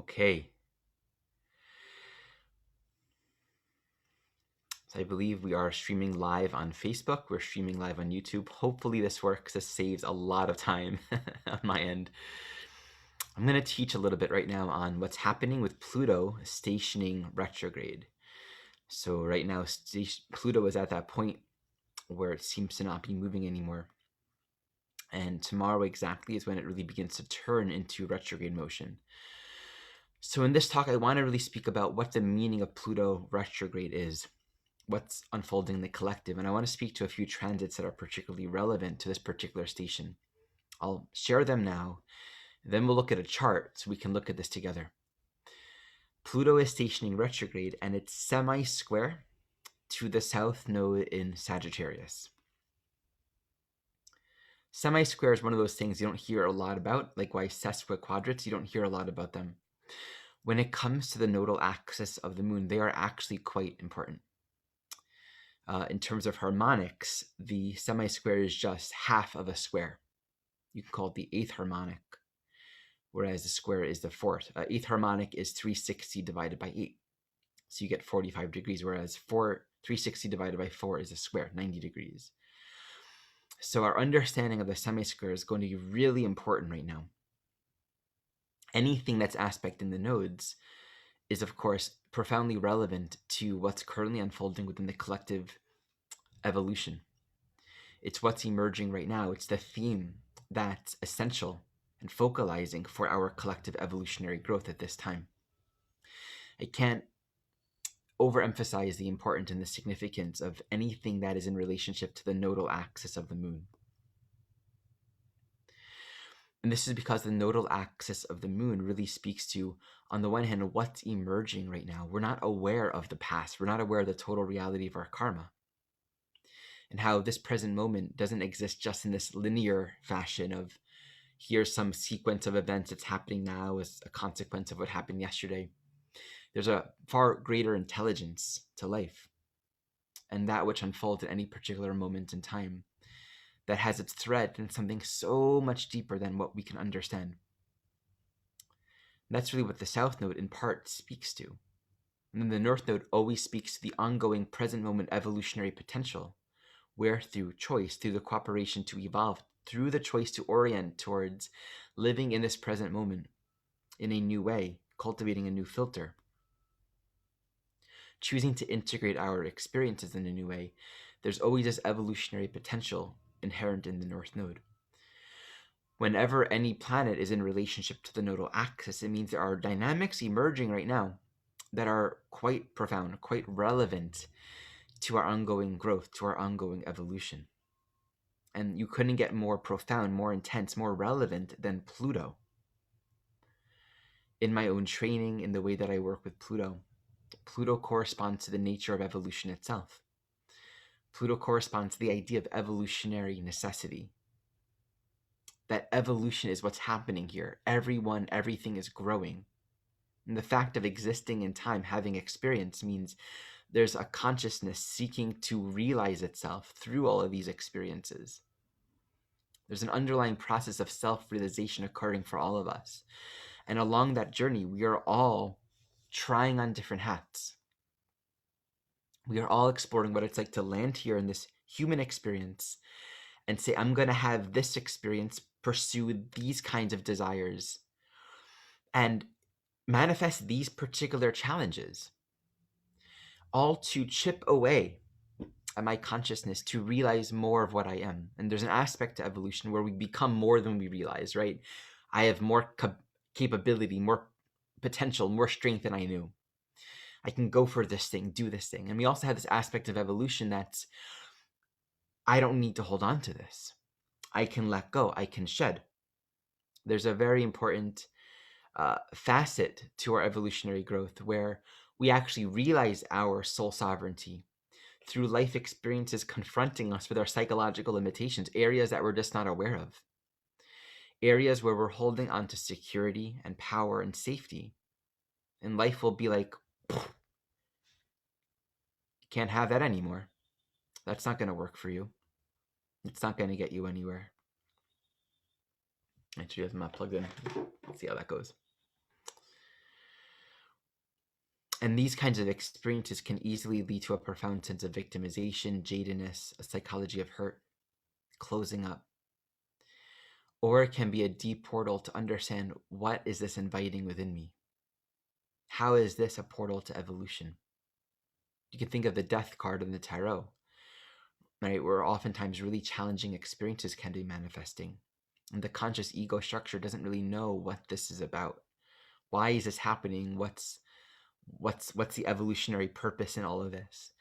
Okay. So I believe we are streaming live on Facebook. We're streaming live on YouTube. Hopefully this works. This saves a lot of time on my end. I'm going to teach a little bit right now on what's happening with Pluto stationing retrograde. So right now, Pluto is at that point where it seems to not be moving anymore. And tomorrow exactly is when it really begins to turn into retrograde motion. So in this talk, I want to really speak about what the meaning of Pluto retrograde is, what's unfolding in the collective, and I want to speak to a few transits that are particularly relevant to this particular station. I'll share them now, then we'll look at a chart so we can look at this together. Pluto is stationing retrograde, and it's semi-square to the south node in Sagittarius. Semi-square is one of those things you don't hear a lot about, likewise sesquiquadrates, you don't hear a lot about them. When it comes to the nodal axis of the moon, they are actually quite important. In terms of harmonics, the semi-square is just half of a square. You can call it the eighth harmonic, whereas the square is the fourth. Eighth harmonic is 360 divided by 8. So you get 45 degrees, whereas 360 divided by 4 is a square, 90 degrees. So our understanding of the semi-square is going to be really important right now. Anything that's aspect in the nodes is, of course, profoundly relevant to what's currently unfolding within the collective evolution. It's what's emerging right now. It's the theme that's essential and focalizing for our collective evolutionary growth at this time. I can't overemphasize the importance and the significance of anything that is in relationship to the nodal axis of the moon. And this is because the nodal axis of the moon really speaks to, on the one hand, what's emerging right now. We're not aware of the past. We're not aware of the total reality of our karma. And how this present moment doesn't exist just in this linear fashion of here's some sequence of events that's happening now as a consequence of what happened yesterday. There's a far greater intelligence to life, and that which unfolds at any particular moment in time that has its thread in something so much deeper than what we can understand. And that's really what the South Node in part speaks to. And then the North Node always speaks to the ongoing present moment evolutionary potential, where through choice, through the cooperation to evolve, through the choice to orient towards living in this present moment in a new way, cultivating a new filter, choosing to integrate our experiences in a new way, there's always this evolutionary potential inherent in the North Node. Whenever any planet is in relationship to the nodal axis, it means there are dynamics emerging right now that are quite profound, quite relevant to our ongoing growth, to our ongoing evolution. And you couldn't get more profound, more intense, more relevant than Pluto. In my own training, in the way that I work with Pluto, Pluto corresponds to the nature of evolution itself. Pluto corresponds to the idea of evolutionary necessity. That evolution is what's happening here. Everyone, everything is growing. And the fact of existing in time, having experience, means there's a consciousness seeking to realize itself through all of these experiences. There's an underlying process of self-realization occurring for all of us. And along that journey, we are all trying on different hats. We are all exploring what it's like to land here in this human experience and say, I'm going to have this experience, pursue these kinds of desires, and manifest these particular challenges, all to chip away at my consciousness to realize more of what I am. And there's an aspect to evolution where we become more than we realize, right? I have more capability, more potential, more strength than I knew. I can go for this thing, do this thing. And we also have this aspect of evolution that's, I don't need to hold on to this. I can let go, I can shed. There's a very important facet to our evolutionary growth where we actually realize our soul sovereignty through life experiences confronting us with our psychological limitations, areas that we're just not aware of, areas where we're holding on to security and power and safety. And life will be like, you can't have that anymore. That's not going to work for you. It's not going to get you anywhere. Actually, I'm not plugged in. Let's see how that goes. And these kinds of experiences can easily lead to a profound sense of victimization, jadedness, a psychology of hurt, closing up. Or it can be a deep portal to understand, what is this inviting within me? How is this a portal to evolution? You can think of the death card in the tarot, right, where oftentimes really challenging experiences can be manifesting. And the conscious ego structure doesn't really know what this is about. Why is this happening? What's the evolutionary purpose in all of this?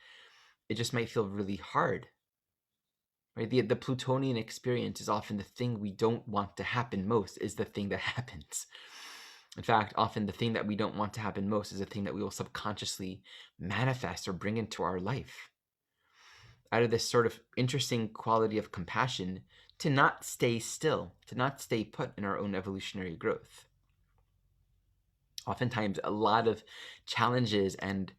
It just might feel really hard. Right? The plutonian experience is often the thing we don't want to happen most is the thing that happens. In fact, often the thing that we don't want to happen most is the thing that we will subconsciously manifest or bring into our life. Out of this sort of interesting quality of compassion, to not stay still, to not stay put in our own evolutionary growth. Oftentimes, a lot of challenges and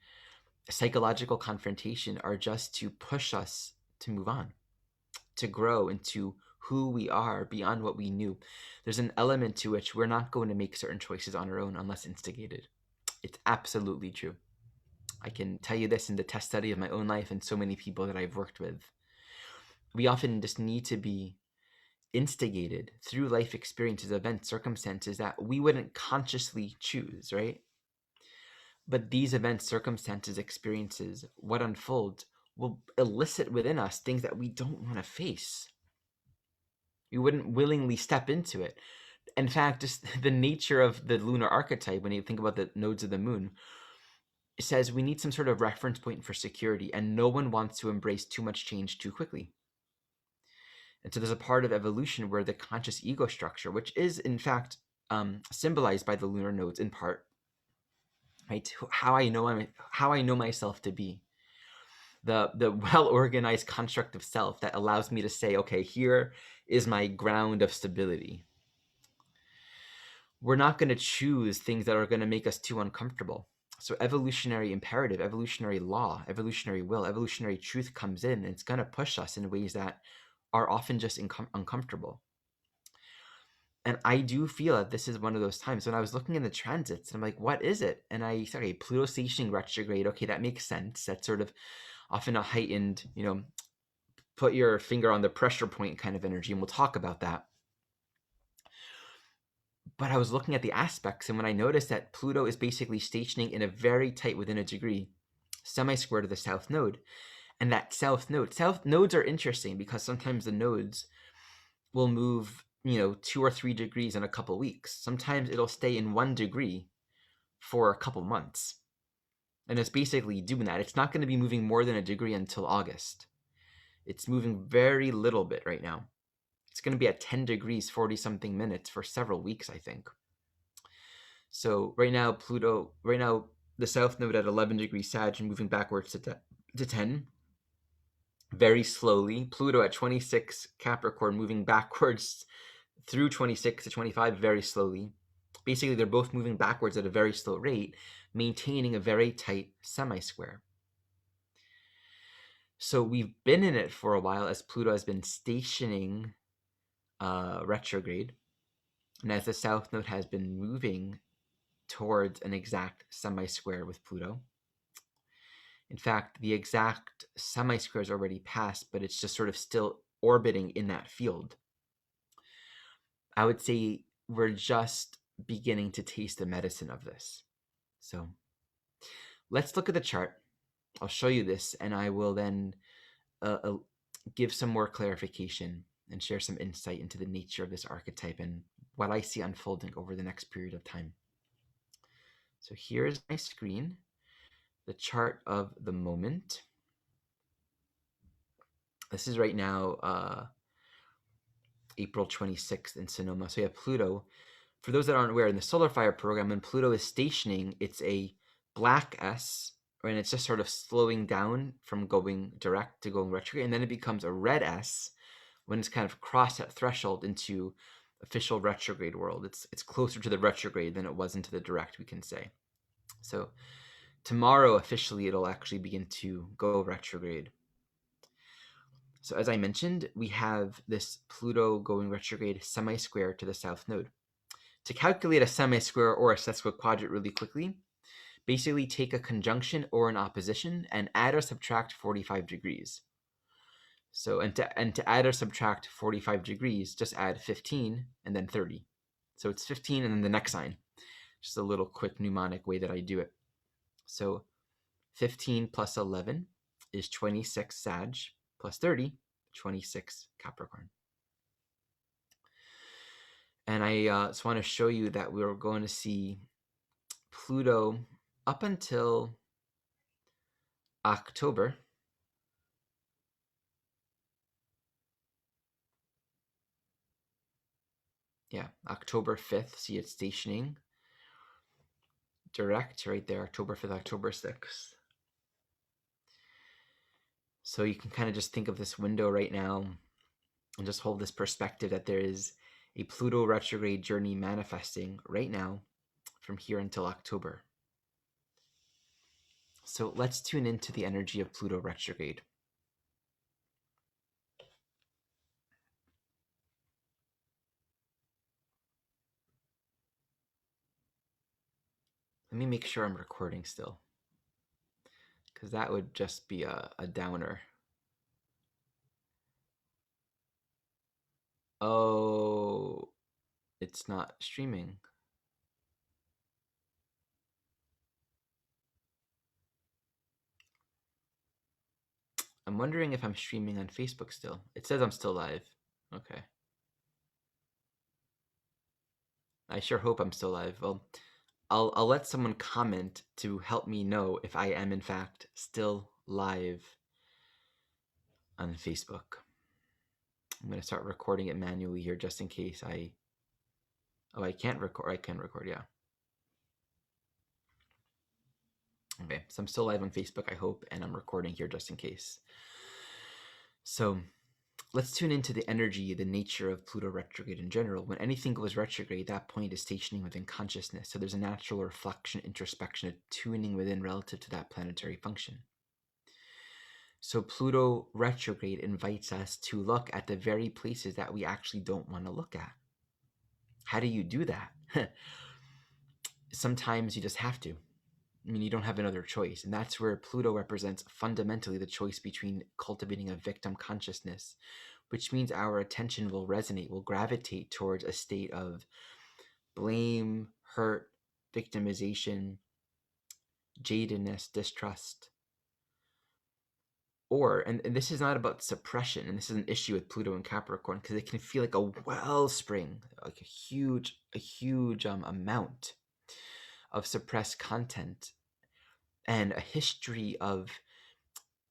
psychological confrontation are just to push us to move on, to grow into who we are beyond what we knew. There's an element to which we're not going to make certain choices on our own unless instigated. It's absolutely true. I can tell you this in the test study of my own life and so many people that I've worked with. We often just need to be instigated through life experiences, events, circumstances that we wouldn't consciously choose, right? But these events, circumstances, experiences, what unfolds will elicit within us things that we don't want to face. We wouldn't willingly step into it. In fact, just the nature of the lunar archetype, when you think about the nodes of the moon, it says we need some sort of reference point for security, and no one wants to embrace too much change too quickly. And so there's a part of evolution where the conscious ego structure, which is in fact symbolized by the lunar nodes in part, right? How I know myself to be, the well-organized construct of self that allows me to say, okay, here is my ground of stability. We're not going to choose things that are going to make us too uncomfortable. So evolutionary imperative, evolutionary law, evolutionary will, evolutionary truth comes in, and it's going to push us in ways that are often just uncomfortable. And I do feel that this is one of those times when I was looking in the transits, and I'm like, what is it? And I said, okay, Pluto stationing retrograde. Okay, that makes sense. That's sort of often a heightened, put your finger on the pressure point kind of energy, and we'll talk about that. But I was looking at the aspects, and when I noticed that Pluto is basically stationing in a very tight, within a degree, semi-square to the south node, and that south nodes are interesting because sometimes the nodes will move, 2 or 3 degrees in a couple weeks. Sometimes it'll stay in 1 degree for a couple months. And it's basically doing that. It's not going to be moving more than a degree until August. It's moving very little bit right now. It's going to be at 10 degrees, 40 something minutes for several weeks, I think. So right now, the south node at 11 degrees Sag and moving backwards to 10, very slowly. Pluto at 26 Capricorn moving backwards through 26 to 25 very slowly. Basically, they're both moving backwards at a very slow rate, maintaining a very tight semi-square. So we've been in it for a while as Pluto has been stationing retrograde, and as the south node has been moving towards an exact semi-square with Pluto. In fact, the exact semi-square is already passed, but it's just sort of still orbiting in that field. I would say we're just beginning to taste the medicine of this. So let's look at the chart. I'll show you this, and I will then give some more clarification and share some insight into the nature of this archetype and what I see unfolding over the next period of time. So here's my screen, the chart of the moment. This is right now April 26th in Sonoma. So you have Pluto. For those that aren't aware, in the Solar Fire program, when Pluto is stationing, it's a black S, and it's just sort of slowing down from going direct to going retrograde, and then it becomes a red S when it's kind of crossed that threshold into official retrograde world. It's closer to the retrograde than it was into the direct, we can say. So tomorrow, officially, it'll actually begin to go retrograde. So as I mentioned, we have this Pluto going retrograde semi-square to the south node. To calculate a semi-square or a sesquiquadrate really quickly, Basically, take a conjunction or an opposition and add or subtract 45 degrees. So, and to add or subtract 45 degrees, just add 15 and then 30. So it's 15 and then the next sign. Just a little quick mnemonic way that I do it. So 15 plus 11 is 26 Sag, plus 30, 26 Capricorn. And I just want to show you that we're going to see Pluto up until October. Yeah, October 5th. See it stationing direct right there, October 5th, October 6th. So you can kind of just think of this window right now and just hold this perspective that there is a Pluto retrograde journey manifesting right now from here until October. So let's tune into the energy of Pluto retrograde. Let me make sure I'm recording still, because that would just be a downer. Oh, it's not streaming. I'm wondering if I'm streaming on Facebook still. It says I'm still live. Okay. I sure hope I'm still live. Well, I'll let someone comment to help me know if I am in fact still live on Facebook. I'm going to start recording it manually here just in case I can't record. I can record, yeah. Okay, so I'm still live on Facebook, I hope, and I'm recording here just in case. So let's tune into the energy, the nature of Pluto retrograde in general. When anything goes retrograde, that point is stationing within consciousness. So there's a natural reflection, introspection, a tuning within relative to that planetary function. So Pluto retrograde invites us to look at the very places that we actually don't want to look at. How do you do that? Sometimes you just have to. I mean, you don't have another choice. And that's where Pluto represents fundamentally the choice between cultivating a victim consciousness, which means our attention will resonate, will gravitate towards a state of blame, hurt, victimization, jadedness, distrust. Or, and this is not about suppression, and this is an issue with Pluto and Capricorn, because it can feel like a wellspring, like a huge amount of suppressed content and a history of,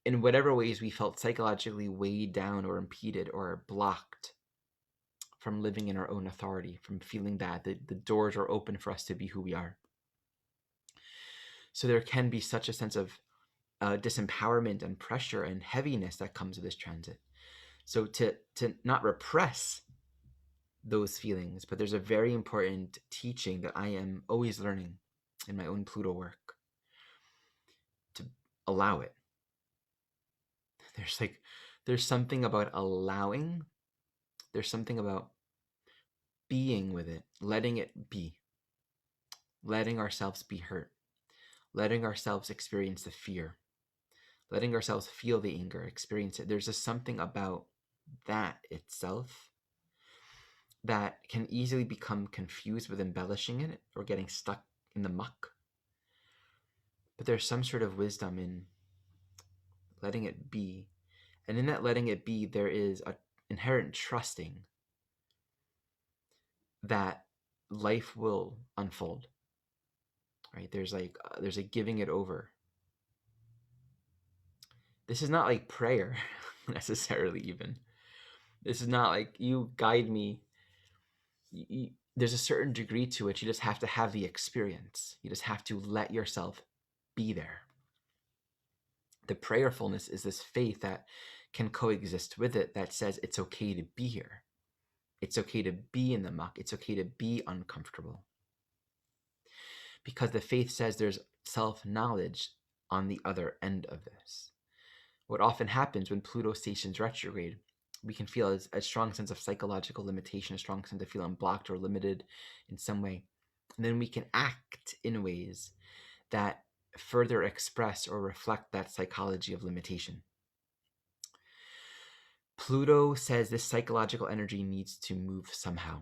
in whatever ways we felt psychologically weighed down or impeded or blocked from living in our own authority, from feeling that the doors are open for us to be who we are. So there can be such a sense of disempowerment and pressure and heaviness that comes with this transit. So to not repress those feelings, but there's a very important teaching that I am always learning in my own Pluto work, to allow it. There's something about allowing, there's something about being with it, letting it be, letting ourselves be hurt, letting ourselves experience the fear, letting ourselves feel the anger, experience it. There's just something about that itself that can easily become confused with embellishing in it or getting stuck in the muck. But there's some sort of wisdom in letting it be. And in that letting it be, there is an inherent trusting that life will unfold, right? There's a giving it over. This is not like prayer necessarily even. This is not like you guide me. There's a certain degree to which you just have to have the experience. You just have to let yourself be there. The prayerfulness is this faith that can coexist with it, that says it's okay to be here. It's okay to be in the muck. It's okay to be uncomfortable. Because the faith says there's self-knowledge on the other end of this. What often happens when Pluto stations retrograde, we can feel a strong sense of psychological limitation, a strong sense of feeling blocked or limited in some way. And then we can act in ways that further express or reflect that psychology of limitation. Pluto says this psychological energy needs to move somehow.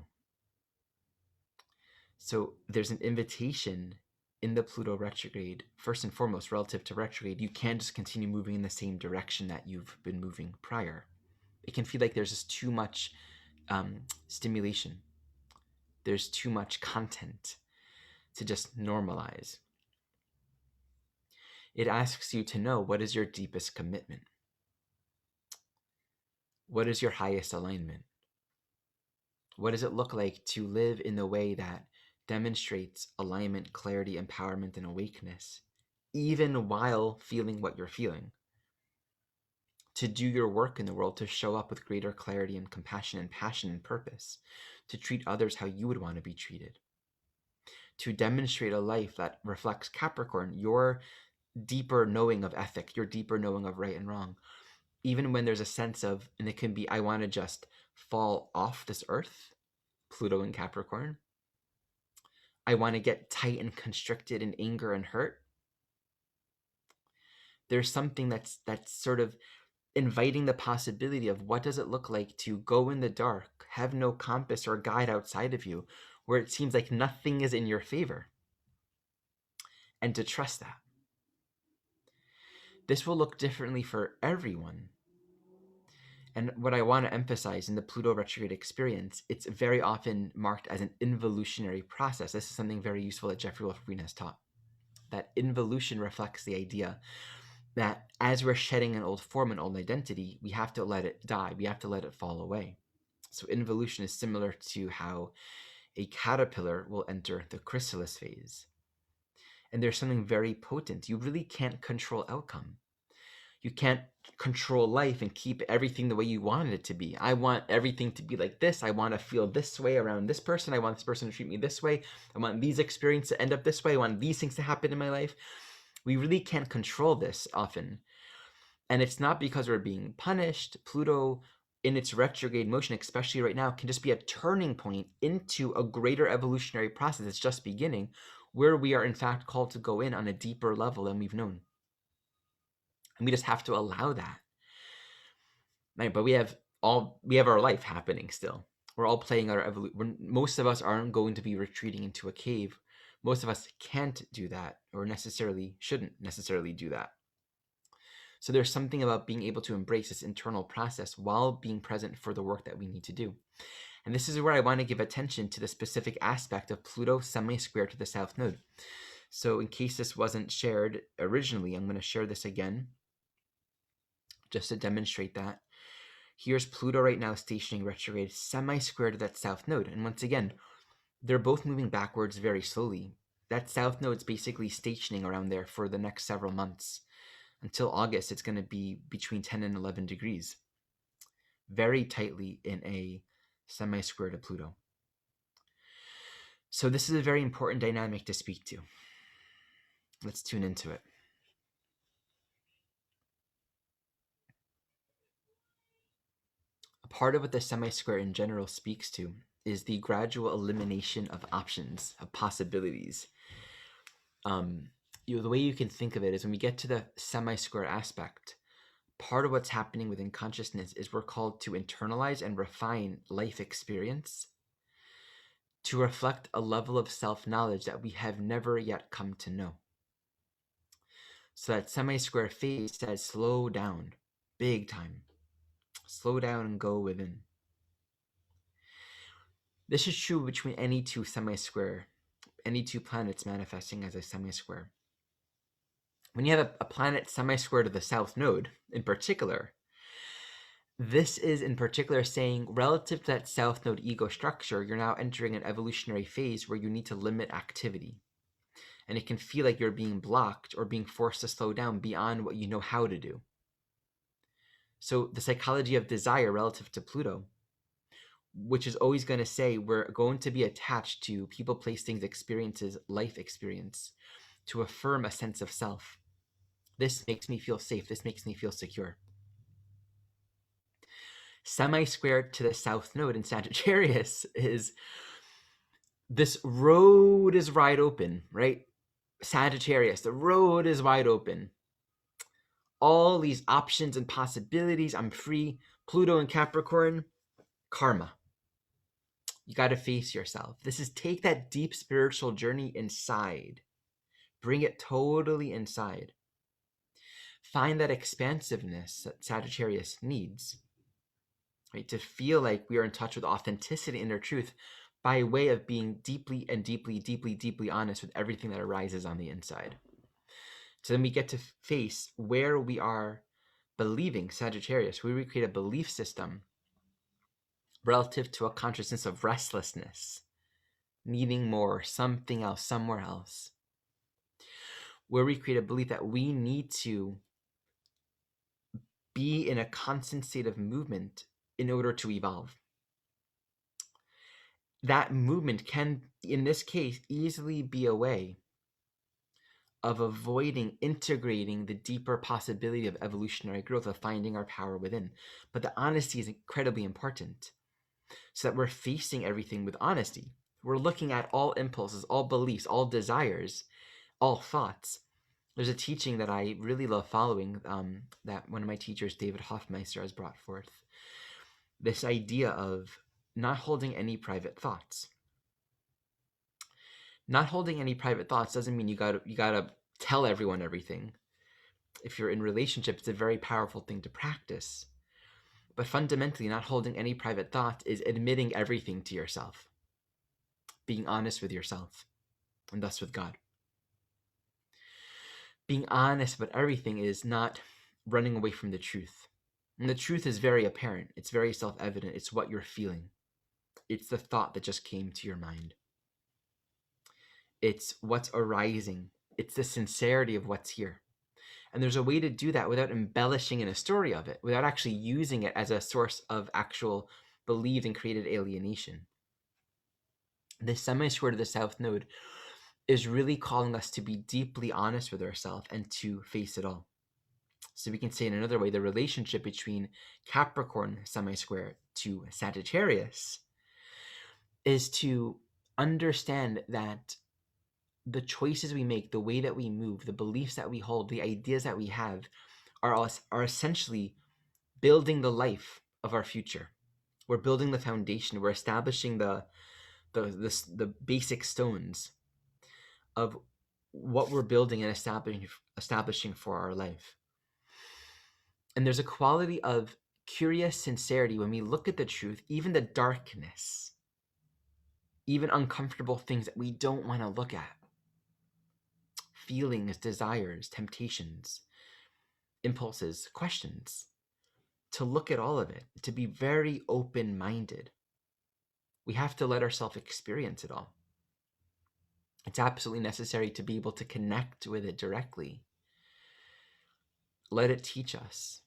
So there's an invitation in the Pluto retrograde, first and foremost, relative to retrograde. You can't just continue moving in the same direction that you've been moving prior. It can feel like there's just too much stimulation. There's too much content to just normalize. It asks you to know, what is your deepest commitment? What is your highest alignment? What does it look like to live in the way that demonstrates alignment, clarity, empowerment, and awakeness, even while feeling what you're feeling? To do your work in the world, to show up with greater clarity and compassion and passion and purpose, to treat others how you would want to be treated, to demonstrate a life that reflects Capricorn, your deeper knowing of ethic, your deeper knowing of right and wrong, even when there's a sense of, and it can be, I want to just fall off this earth, Pluto in Capricorn. I want to get tight and constricted in anger and hurt. There's something that's sort of inviting the possibility of, what does it look like to go in the dark, have no compass or guide outside of you, where it seems like nothing is in your favor, and to trust that. This will look differently for everyone. And what I want to emphasize in the Pluto retrograde experience, it's very often marked as an involutionary process. This is something very useful that Jeffrey Wolf-Green has taught. That involution reflects the idea that as we're shedding an old form, an old identity, we have to let it die. We have to let it fall away. So involution is similar to how a caterpillar will enter the chrysalis phase. And there's something very potent. You really can't control outcome. You can't control life and keep everything the way you want it to be. I want everything to be like this. I want to feel this way around this person. I want this person to treat me this way. I want these experiences to end up this way. I want these things to happen in my life. We really can't control this often. And it's not because we're being punished. Pluto, in its retrograde motion, especially right now, can just be a turning point into a greater evolutionary process. It's just beginning, where we are in fact called to go in on a deeper level than we've known. And we just have to allow that. Right? But we have our life happening still. We're all playing our evolution. Most of us aren't going to be retreating into a cave. Most of us can't do that, or shouldn't necessarily do that. So there's something about being able to embrace this internal process while being present for the work that we need to do. And this is where I want to give attention to the specific aspect of Pluto semi-square to the South Node. So in case this wasn't shared originally, I'm going to share this again, just to demonstrate that. Here's Pluto right now stationing retrograde semi-square to that South Node. And once again, they're both moving backwards very slowly. That South Node's basically stationing around there for the next several months. Until August, it's going to be between 10 and 11 degrees. Very tightly in a semi-square to Pluto. So this is a very important dynamic to speak to. Let's tune into it. A part of what the semi-square in general speaks to is the gradual elimination of options, of possibilities. The way you can think of it is, when we get to the semi-square aspect, part of what's happening within consciousness is we're called to internalize and refine life experience to reflect a level of self-knowledge that we have never yet come to know. So that semi-square phase says, slow down, big time. Slow down and go within. This is true between any two semi-square, any two planets manifesting as a semi-square. When you have a planet semi-square to the South Node, in particular, this is in particular saying, relative to that South Node ego structure, you're now entering an evolutionary phase where you need to limit activity. And it can feel like you're being blocked or being forced to slow down beyond what you know how to do. So the psychology of desire relative to Pluto, which is always going to say we're going to be attached to people, place, things, experiences, life experience, to affirm a sense of self. This makes me feel safe. This makes me feel secure. Semi-square to the South Node in Sagittarius is, this road is wide open, right? Sagittarius, the road is wide open. All these options and possibilities, I'm free. Pluto and Capricorn, karma. You got to face yourself. This is take that deep spiritual journey inside. Bring it totally inside. Find that expansiveness that Sagittarius needs, right? To feel like we are in touch with authenticity and inner truth by way of being deeply and deeply, deeply, deeply honest with everything that arises on the inside. So then we get to face where we are believing, Sagittarius, where we create a belief system relative to a consciousness of restlessness, needing more, something else, somewhere else, where we create a belief that we need to be in a constant state of movement in order to evolve. That movement can, in this case, easily be a way of avoiding integrating the deeper possibility of evolutionary growth, of finding our power within. But the honesty is incredibly important, so that we're facing everything with honesty. We're looking at all impulses, all beliefs, all desires, all thoughts. There's a teaching that I really love following, that one of my teachers, David Hoffmeister, has brought forth. This idea of not holding any private thoughts. Not holding any private thoughts doesn't mean you gotta tell everyone everything. If you're in relationship, it's a very powerful thing to practice. But fundamentally, not holding any private thoughts is admitting everything to yourself, being honest with yourself, and thus with God. Being honest about everything is not running away from the truth. And the truth is very apparent. It's very self-evident. It's what you're feeling. It's the thought that just came to your mind. It's what's arising. It's the sincerity of what's here. And there's a way to do that without embellishing in a story of it, without actually using it as a source of actual believed and created alienation. The semi-square to the South Node is really calling us to be deeply honest with ourselves and to face it all. So we can say in another way, the relationship between Capricorn semi-square to Sagittarius is to understand that the choices we make, the way that we move, the beliefs that we hold, the ideas that we have are essentially building the life of our future. We're building the foundation. We're establishing the basic stones of what we're building and establishing for our life. And there's a quality of curious sincerity when we look at the truth, even the darkness, even uncomfortable things that we don't want to look at. Feelings, desires, temptations, impulses, questions. To look at all of it, to be very open-minded. We have to let ourselves experience it all. It's absolutely necessary to be able to connect with it directly. Let it teach us,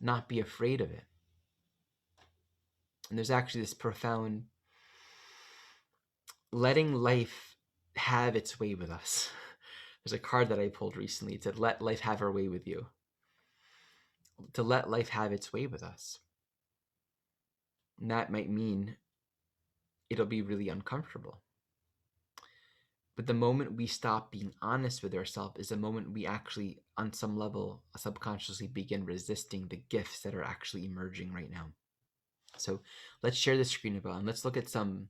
not be afraid of it. And there's actually this profound letting life have its way with us. There's a card that I pulled recently. It said, let life have her way with you. To let life have its way with us. And that might mean it'll be really uncomfortable. But the moment we stop being honest with ourselves is the moment we actually, on some level, subconsciously begin resisting the gifts that are actually emerging right now. So let's share the screen about, and let's look at some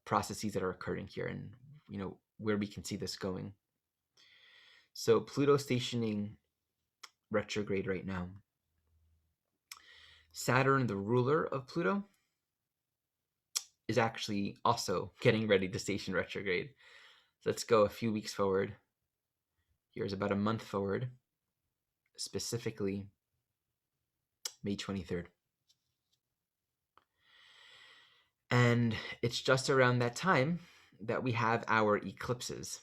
processes that are occurring here, and where we can see this going. So Pluto stationing retrograde right now. Saturn, the ruler of Pluto, is actually also getting ready to station retrograde. So let's go a few weeks forward. Here's about a month forward, specifically May 23rd. And it's just around that time that we have our eclipses.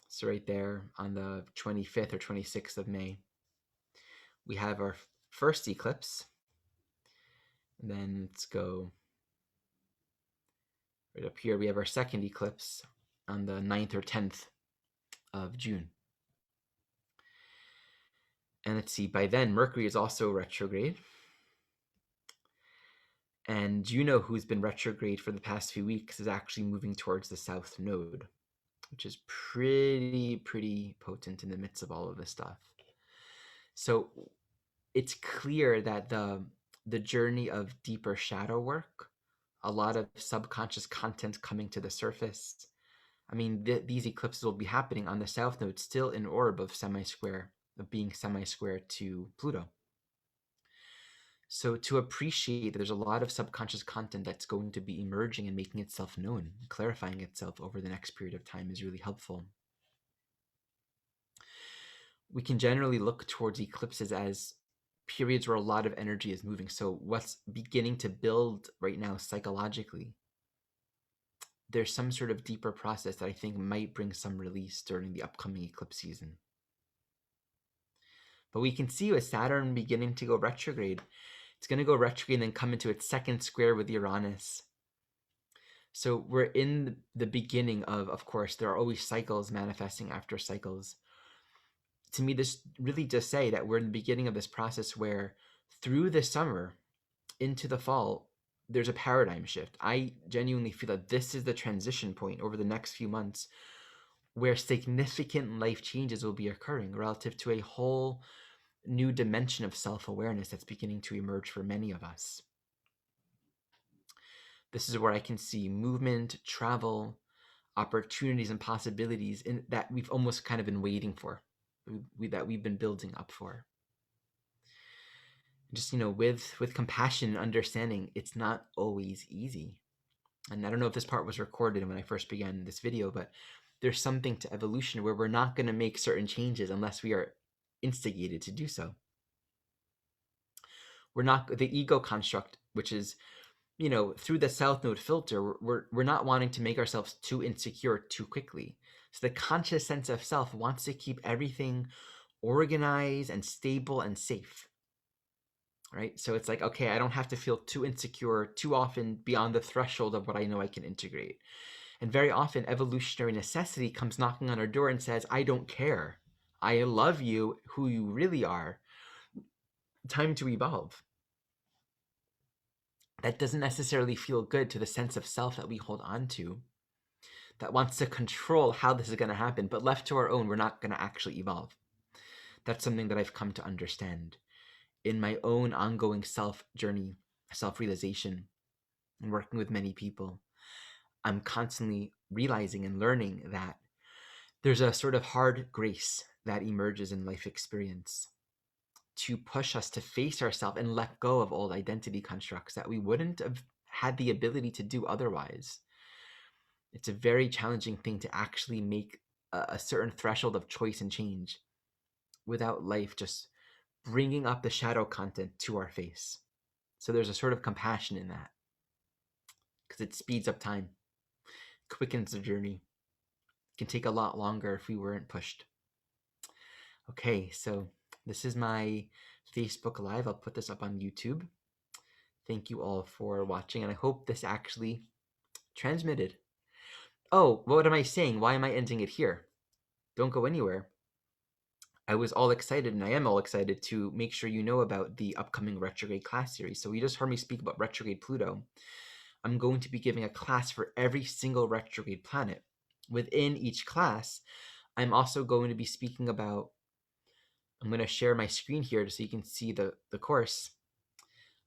So right there on the 25th or 26th of May, we have our first eclipse. And then let's go right up here. We have our second eclipse on the 9th or 10th of June. And let's see, by then Mercury is also retrograde. And Juno, who's been retrograde for the past few weeks, is actually moving towards the south node, which is pretty potent in the midst of all of this stuff. So it's clear that the journey of deeper shadow work, a lot of subconscious content coming to the surface. I mean, these eclipses will be happening on the south node, still in orb of being semi-square to Pluto. So to appreciate that there's a lot of subconscious content that's going to be emerging and making itself known, clarifying itself over the next period of time is really helpful. We can generally look towards eclipses as periods where a lot of energy is moving. So what's beginning to build right now psychologically, there's some sort of deeper process that I think might bring some release during the upcoming eclipse season. But we can see with Saturn beginning to go retrograde, it's going to go retrograde and then come into its second square with Uranus. So we're in the beginning of course, there are always cycles manifesting after cycles. To me, this really does say that we're in the beginning of this process where through the summer into the fall, there's a paradigm shift. I genuinely feel that this is the transition point over the next few months where significant life changes will be occurring relative to a whole new dimension of self-awareness that's beginning to emerge for many of us. This is where I can see movement, travel, opportunities, and possibilities that we've almost kind of been waiting for, that we've been building up for. Just, with compassion and understanding, it's not always easy. And I don't know if this part was recorded when I first began this video, but there's something to evolution where we're not going to make certain changes unless we are instigated to do so. We're not, the ego construct, which is, through the south node filter, we're not wanting to make ourselves too insecure too quickly. So the conscious sense of self wants to keep everything organized and stable and safe, right? So it's like, okay, I don't have to feel too insecure too often beyond the threshold of what I know I can integrate. And very often evolutionary necessity comes knocking on our door and says, I don't care. I love you, who you really are. Time to evolve. That doesn't necessarily feel good to the sense of self that we hold on to, that wants to control how this is going to happen, but left to our own, we're not going to actually evolve. That's something that I've come to understand in my own ongoing self-journey, self-realization, and working with many people. I'm constantly realizing and learning that there's a sort of hard grace that emerges in life experience to push us to face ourselves and let go of old identity constructs that we wouldn't have had the ability to do otherwise. It's a very challenging thing to actually make a certain threshold of choice and change without life just bringing up the shadow content to our face. So there's a sort of compassion in that because it speeds up time, quickens the journey. It can take a lot longer if we weren't pushed. Okay, so this is my Facebook Live. I'll put this up on YouTube. Thank you all for watching, and I hope this actually transmitted. Oh, what am I saying? Why am I ending it here? Don't go anywhere. I was all excited, and I am all excited to make sure you know about the upcoming retrograde class series. So you just heard me speak about retrograde Pluto. I'm going to be giving a class for every single retrograde planet. Within each class, I'm also going to be speaking about, I'm going to share my screen here so you can see the course.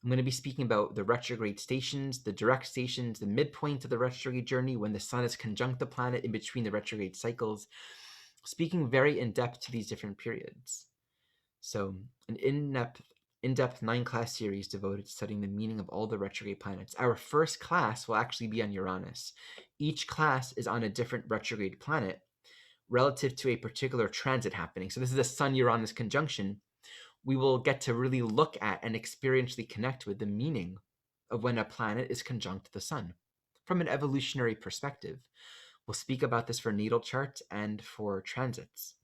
I'm going to be speaking about the retrograde stations, the direct stations, the midpoint of the retrograde journey when the sun is conjunct the planet in between the retrograde cycles, speaking very in-depth to these different periods. So an in-depth 9-class series devoted to studying the meaning of all the retrograde planets. Our first class will actually be on Uranus. Each class is on a different retrograde planet relative to a particular transit happening. So this is a Sun-Uranus conjunction. We will get to really look at and experientially connect with the meaning of when a planet is conjunct the sun from an evolutionary perspective. We'll speak about this for natal charts and for transits.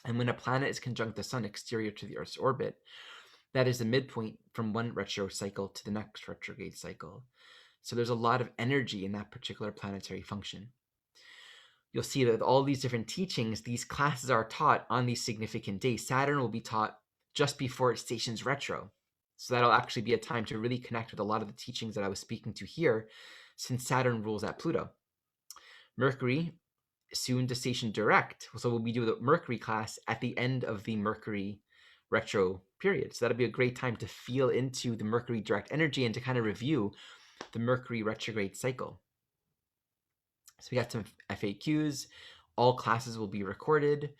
And when a planet is conjunct the sun exterior to the Earth's orbit, that is the midpoint from one retro cycle to the next retrograde cycle. So there's a lot of energy in that particular planetary function. You'll see that all these different teachings, these classes are taught on these significant days. Saturn will be taught just before it stations retro. So that'll actually be a time to really connect with a lot of the teachings that I was speaking to here, since Saturn rules at Pluto. Mercury, soon to station direct. So we'll be doing the Mercury class at the end of the Mercury retro period. So that'll be a great time to feel into the Mercury direct energy and to kind of review the Mercury retrograde cycle. So we got some FAQs. All classes will be recorded.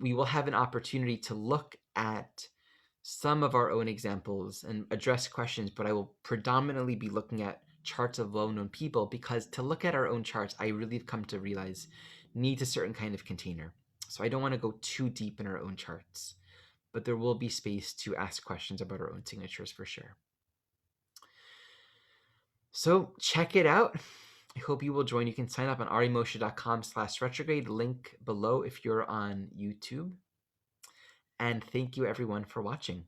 We will have an opportunity to look at some of our own examples and address questions, but I will predominantly be looking at charts of well-known people, because to look at our own charts, I really have come to realize needs a certain kind of container. So I don't want to go too deep in our own charts, but there will be space to ask questions about our own signatures for sure. So check it out. I hope you will join. You can sign up on arimoshe.com/retrograde, link below if you're on YouTube. And thank you everyone for watching.